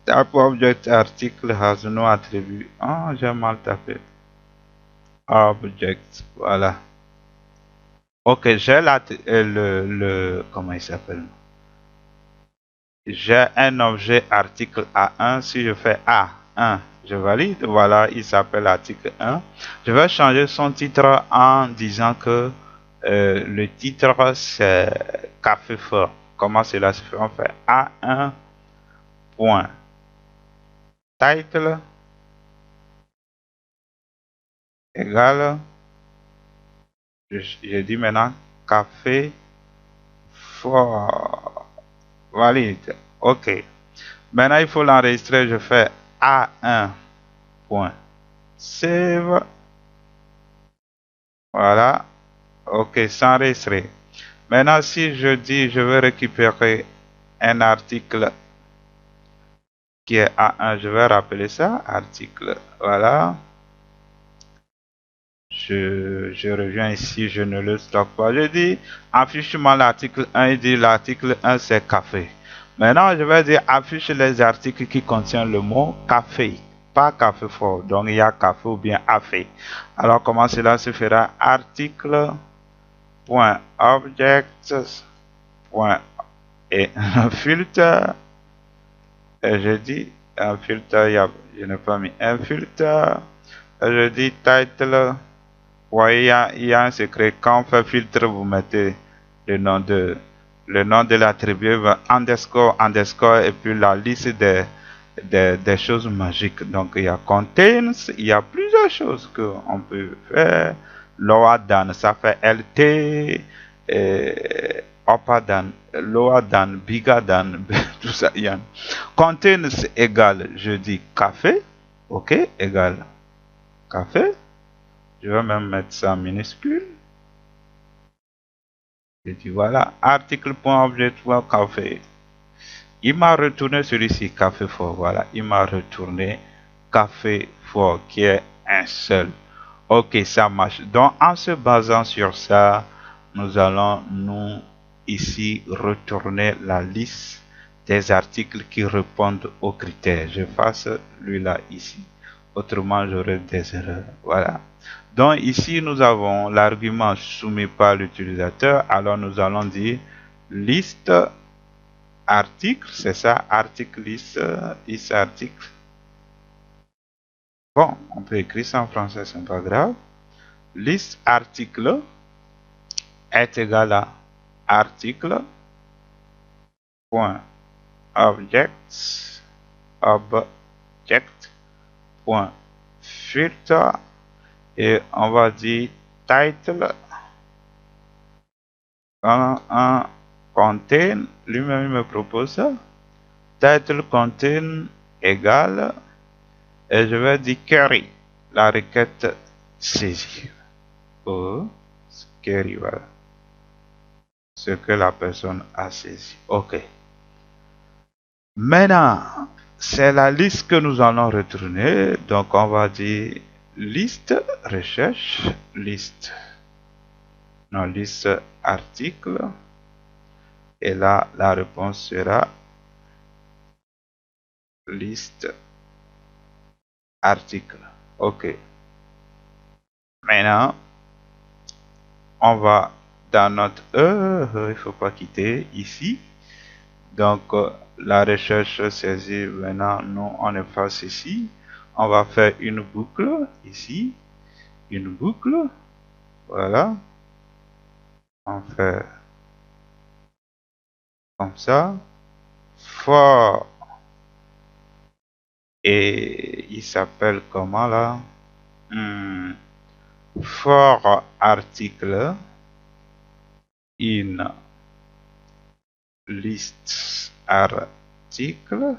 Type object article has no attribute. Ah, j'ai mal tapé. Object. Voilà. Ok, j'ai comment il s'appelle? J'ai un objet article A1. Si je fais A1, je valide. Voilà, il s'appelle article 1. Je vais changer son titre en disant que le titre c'est Café Fort. Comment cela se fait? On fait A1 point title égale, je dis maintenant Café Fort. Valide. Ok. Maintenant il faut l'enregistrer. Je fais A1 point save. Voilà. Ok, s'enregistrer. Maintenant, si je dis je veux récupérer un article qui est A1, je vais rappeler ça, article. Voilà. Je reviens ici, je ne le stocke pas. Je dis affiche-moi l'article 1, il dit l'article 1 c'est café. Maintenant, je vais dire affiche les articles qui contiennent le mot café, pas café fort. Donc, il y a café ou bien café. Alors, comment cela se fera? Article point object point et un filtre. Et je dis un filtre, je n'ai pas mis un filtre. Et je dis title. Voyez, il y a un secret. Quand on fait filtre, vous mettez le nom de l'attribut, underscore, underscore, et puis la liste des choses magiques. Donc, il y a contains, il y a plusieurs choses qu'on peut faire. Lower than, ça fait LT, upper than, lower than, bigger than, tout ça. Il y a. Contains égale, je dis café, ok, égale café. Je vais même mettre ça en minuscule. Et dis voilà, article.object.café. Il m'a retourné celui-ci, café fort. Voilà, il m'a retourné café fort, qui est un seul. Ok, ça marche. Donc, en se basant sur ça, nous allons ici retourner la liste des articles qui répondent aux critères. Je fasse lui-là ici. Autrement, j'aurai des erreurs. Voilà. Donc ici, nous avons l'argument soumis par l'utilisateur. Alors, nous allons dire liste article. C'est ça, article liste, liste article. Bon, on peut écrire ça en français, c'est pas grave. Liste article est égal à article point object point filter et on va dire title un contain, lui-même il me propose ça, title contain égale et je vais dire query, la requête saisie. Query, voilà ce que la personne a saisi. Ok. Maintenant, c'est la liste que nous allons retourner. Donc, on va dire liste, recherche, liste. Non, liste article. Et là, la réponse sera liste article. Ok. Maintenant, on va dans notre il faut pas quitter ici. Donc, la recherche saisie, maintenant, nous, on efface ici. On va faire une boucle ici, une boucle. Voilà. On fait comme ça. For. Et il s'appelle comment là? Hmm. For article in list article.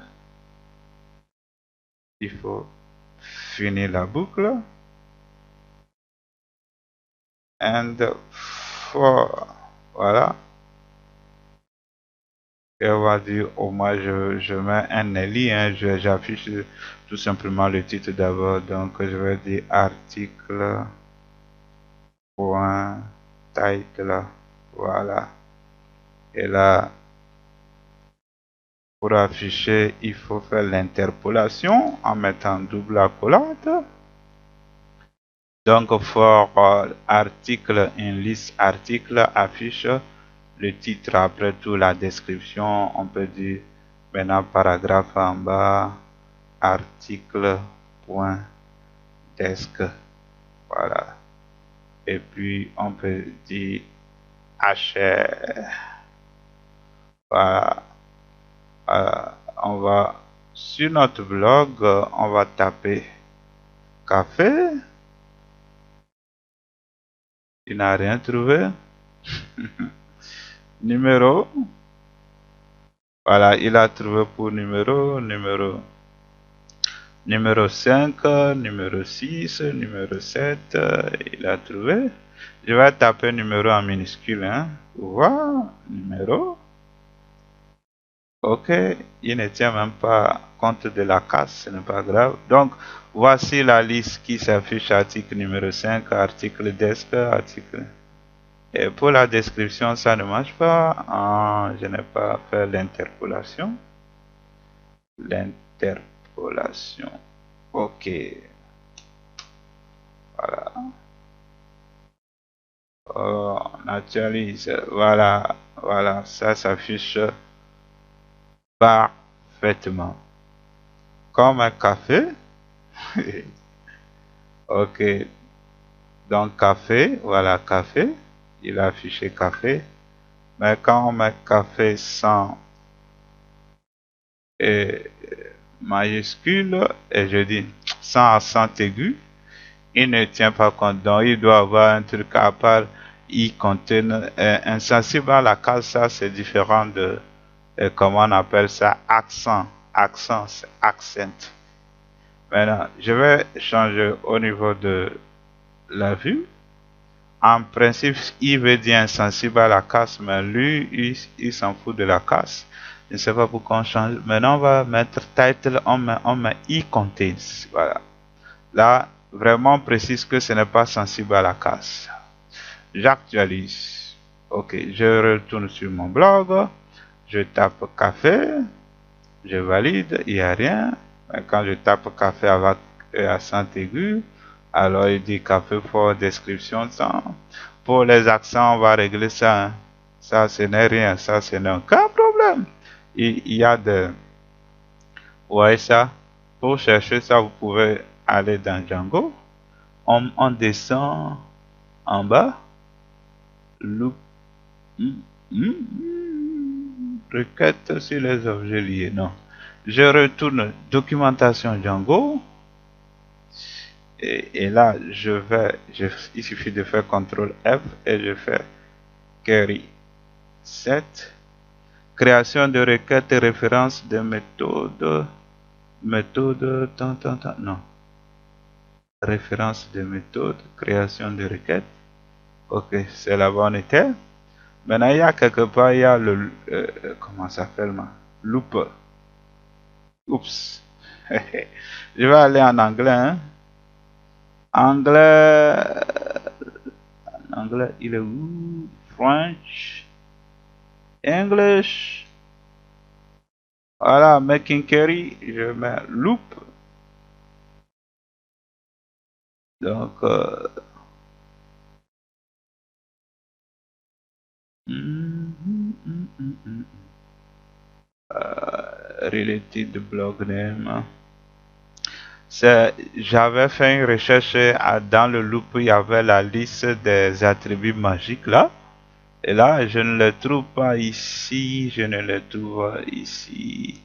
Il faut finir la boucle. And for. Voilà. Et on va dire, au moins, je mets un eli, hein, j'affiche tout simplement le titre d'abord. Donc, je vais dire article point title. Voilà. Et là, pour afficher, il faut faire l'interpolation en mettant double accolade. Donc, for article in list article affiche le titre, après tout la description. On peut dire maintenant paragraphe en bas, article point desk. Voilà. Et puis on peut dire HR. Voilà. On va sur notre blog, on va taper café. Il n'a rien trouvé. Numéro. Voilà, il a trouvé pour numéro 5, numéro 6, numéro 7, il a trouvé. Je vais taper numéro en minuscule, hein, pour voir, numéro. Ok, il ne tient même pas compte de la casse, ce n'est pas grave. Donc, voici la liste qui s'affiche, article numéro 5, article desk, article. Et pour la description, ça ne marche pas. Ah, je n'ai pas fait l'interpolation. L'interpolation. Ok. Voilà. On actualise. Voilà. Voilà. Ça s'affiche parfaitement. Comme un café. Ok. Donc café. Voilà café. Il a affiché café. Mais quand on met café sans majuscule, et je dis sans accent aigu, il ne tient pas compte. Donc, il doit avoir un truc à part. Il contient insensible à la case. Ça, c'est différent de, comment on appelle ça, accent. Accent, c'est accent. Maintenant, je vais changer au niveau de la vue. En principe, il veut dire insensible à la casse, mais lui, il s'en fout de la casse. Je ne sais pas pourquoi on change. Maintenant, on va mettre title, on met i contains. Voilà. Là, vraiment, on précise que ce n'est pas sensible à la casse. J'actualise. Ok, je retourne sur mon blog. Je tape café. Je valide, il n'y a rien. Mais quand je tape café avec accent aigu, alors il dit café pour description sans. Pour les accents, on va régler ça, hein. Ça, ce n'est rien. Ça, ce n'est aucun problème. Il y a de. Vous voyez ça? Pour chercher ça, vous pouvez aller dans Django. On descend en bas. Loop. Requête sur les objets liés. Non. Je retourne documentation Django. Et là, il suffit de faire CTRL F et je fais query set. Création de requêtes et référence de méthode. Méthode, non. Référence de méthode, création de requête. Ok, c'est la bonne était. Maintenant, il y a quelque part, il y a le, comment ça s'appelle, loop. Oups. Je vais aller en anglais, hein. Anglais, anglais, il est où? French, English. Voilà, making query, je mets loop. Donc, Related blog name. J'avais fait une recherche dans le loop, il y avait la liste des attributs magiques là. Et là, je ne le trouve pas ici, je ne le trouve pas ici,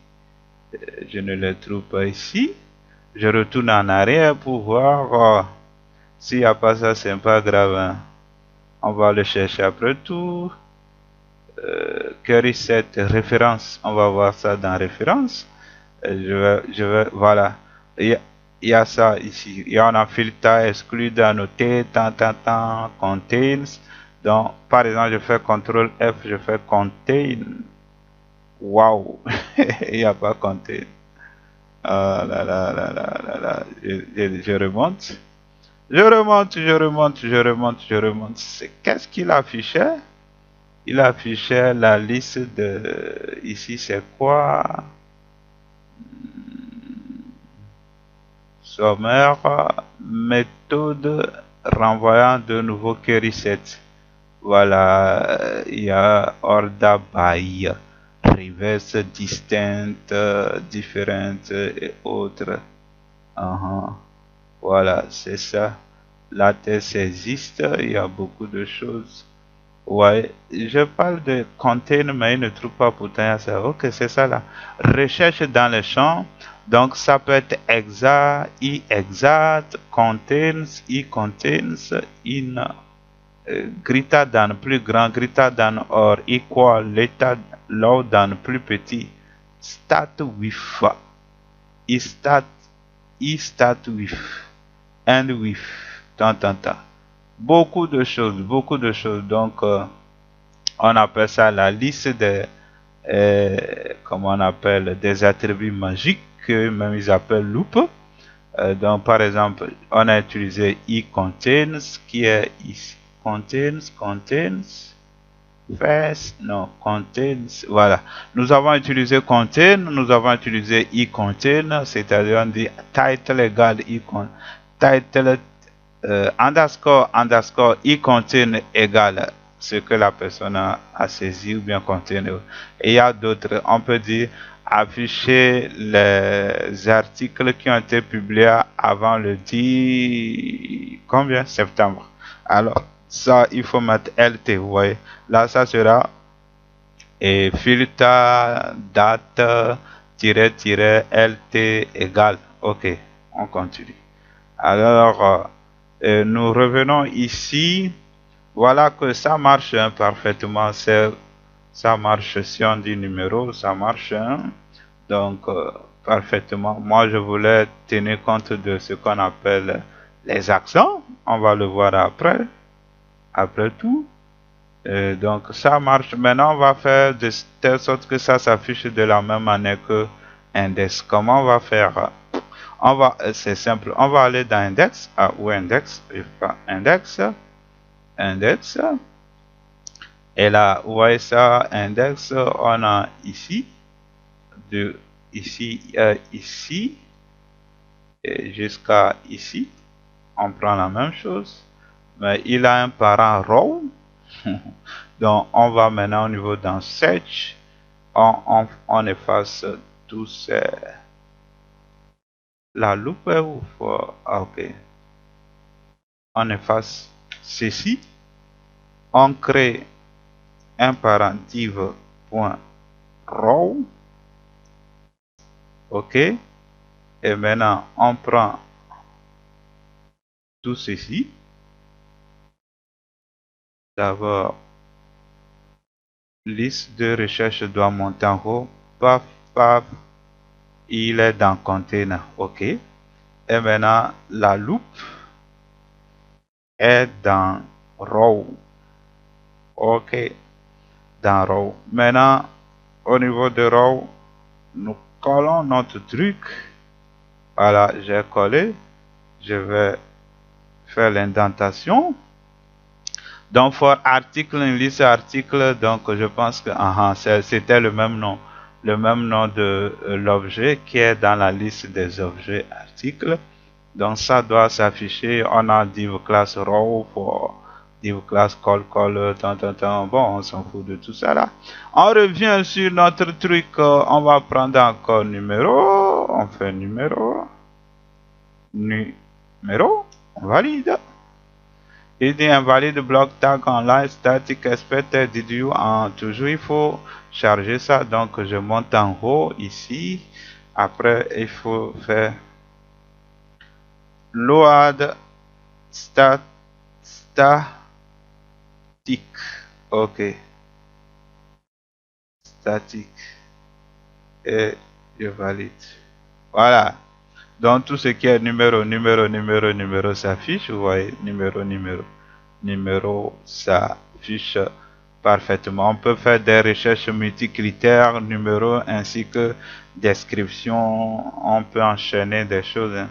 je ne le trouve pas ici. Je retourne en arrière pour voir s'il n'y a pas ça, c'est pas grave, hein. On va le chercher après tout. Query set référence, on va voir ça dans référence. Voilà. Il y a ça ici. Il y a un filtre exclude, annoté, tant, contains. Donc, par exemple, je fais CTRL F, je fais contain. Waouh, il n'y a pas contain. Ah là là là là là là. Je remonte. Je remonte. Qu'est-ce qu'il affichait? Il affichait la liste de... Ici, c'est quoi? Sommaire, méthode renvoyant de nouveau query set. Voilà, il y a order by, reverse, distinct, différentes et autres. Voilà, c'est ça. La thèse existe, il y a beaucoup de choses. Ouais, je parle de contain, mais il ne trouve pas pourtant ça. Ok, c'est ça là. Recherche dans le champ. Donc, ça peut être exact, exact, contains, contains, in, greater than plus grand, greater than or equal, later, low than plus petit. Start with, start, start with, end with, tant. Beaucoup de choses, beaucoup de choses. Donc, on appelle ça la liste des, comment on appelle, des attributs magiques que même ils appellent loop. Donc, par exemple, on a utilisé contains qui est ici. Contains, first, non, contains, voilà. Nous avons utilisé contain, nous avons utilisé contain, c'est-à-dire on dit title égale title underscore contain égale ce que la personne a saisi ou bien contain. Et il y a d'autres, on peut dire afficher les articles qui ont été publiés avant le 10 combien septembre. Alors ça il faut mettre LT, vous voyez. Là ça sera et filtre date LT égale. Ok, on continue. Alors nous revenons ici. Voilà que ça marche parfaitement. Ça marche si on dit numéro, ça marche. Donc, parfaitement. Moi, je voulais tenir compte de ce qu'on appelle les accents. On va le voir après tout. Donc, ça marche. Maintenant, on va faire de telle sorte que ça s'affiche de la même manière que index. Comment on va faire? C'est simple. On va aller dans index. Où index? Index. Et là, vous voyez ça, index, on a ici, ici, et jusqu'à ici. On prend la même chose, mais il a un parent row. Donc, on va maintenant au niveau dans search, on efface tout ces... La loupe est où? Ok. On efface ceci. On crée un parent div.row. Ok. Et maintenant, on prend tout ceci. D'abord, liste de recherche doit monter en haut. Paf, paf. Il est dans container. Ok. Et maintenant, la loupe est dans row. Ok. Dans row. Maintenant, au niveau de row, nous collons notre truc. Voilà, j'ai collé. Je vais faire l'indentation. Donc, for article, une liste article, donc je pense que c'était le même nom de l'objet qui est dans la liste des objets articles. Donc, ça doit s'afficher. On a div class row div class call, tant. Bon, on s'en fout de tout ça là. On revient sur notre truc. On va prendre encore numéro. On fait numéro. On valide. Il dit invalide bloc tag online static expected did you en toujours il faut charger ça, donc je monte en haut ici. Après il faut faire load static. Ok, statique, et je valide. Voilà, donc tout ce qui est numéro s'affiche. Vous voyez, numéro s'affiche parfaitement. On peut faire des recherches multicritères, numéro ainsi que description. On peut enchaîner des choses, hein.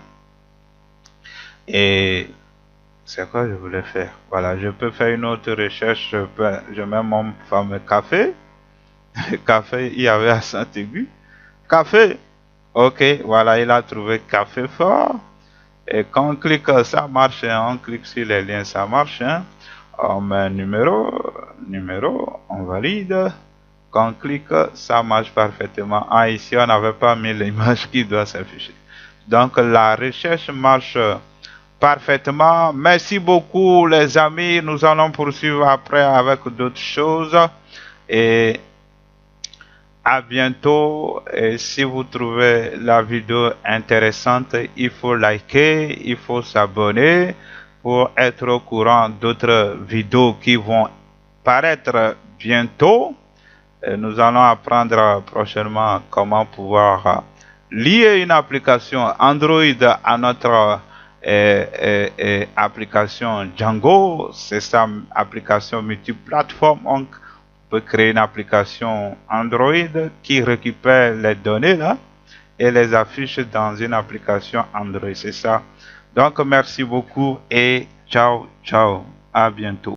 Et c'est quoi je voulais faire? Voilà, je peux faire une autre recherche. Je mets mon fameux café. Café, il y avait accent aigu. Café. Ok, voilà, il a trouvé café fort. Et quand on clique, ça marche, hein. On clique sur les liens, ça marche, hein. On met numéro, on valide. Quand on clique, ça marche parfaitement. Ah, ici, on n'avait pas mis l'image qui doit s'afficher. Donc, la recherche marche parfaitement. Merci beaucoup, les amis. Nous allons poursuivre après avec d'autres choses. Et à bientôt. Et si vous trouvez la vidéo intéressante, il faut liker, il faut s'abonner pour être au courant d'autres vidéos qui vont paraître bientôt. Et nous allons apprendre prochainement comment pouvoir lier une application Android à notre application Django. C'est ça, application multiplateforme. On peut créer une application Android qui récupère les données là et les affiche dans une application Android. C'est ça. Donc merci beaucoup et ciao, ciao. À bientôt.